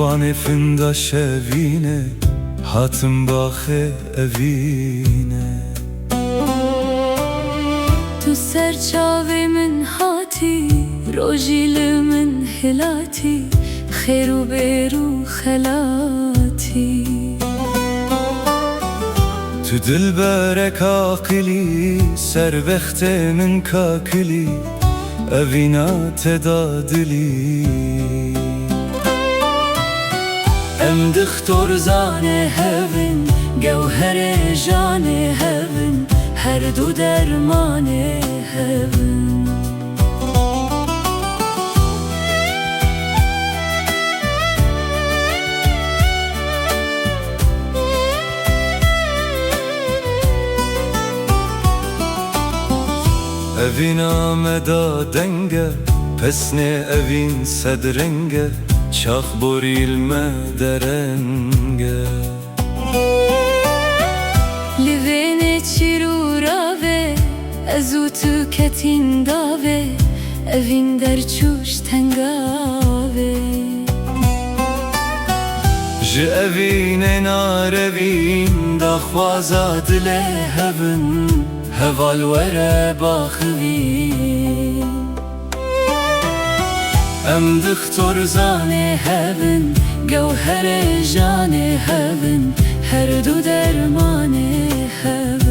وان فندا شوینه هاتم باخه اوینه تو سرچاوی من هاتی روژیل من هلاتی خیرو بیرو خلاتی تو دل برک عاقلی سر وقت من کاکلی اوینا تدادلی ام دختور زانه هون گوهر جانه هون هر دو درمانه هون اوین آمدا دنگه پس نه اوین صدرنگه چاخ بوریل مدرنگه لوینه چیرو راوه ازو تو کتین داوه اوین در چوش تنگاوه جه اوین ناروین دا خوازا دل هون هوال وره باخوین ام دختور زانه هون گوهر جانه هون هر دو درمانه هون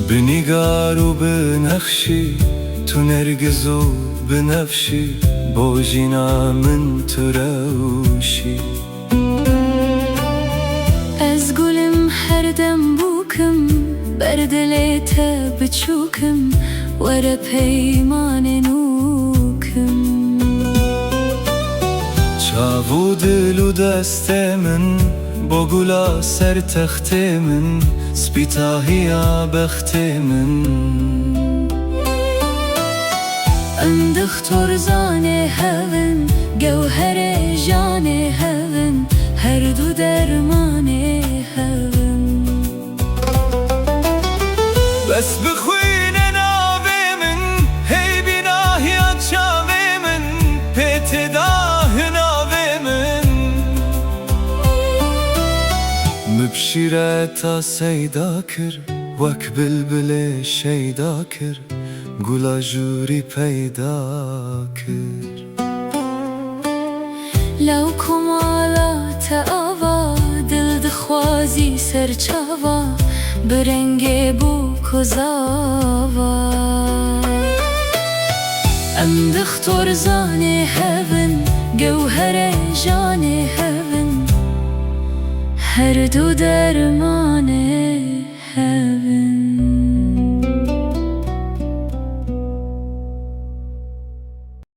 بنیگار و بنخشی تو نرگز و بنفشی بوجینا من تو روشی از گلم هر دم بوکم بر دلت بچوکم ور پیمان نوکم چاو دل و دست من با گلا سر تخت من سپیتاهیا بخت من ام دختور زانه هون گوهر جانه هون هر دو درمانه هون بس بخوین ناوی من هی بیناهیا چاوی من پیت داه ناوی من مبشیره تا سیدا کر وک بلبل شیدا کر گلا جوری پیدا کر لو کمالات آوا دل دخوازی سرچاوا برنگ بو کزاوا ام دختور زانه هون گوهر جانه هون هر دو درمانه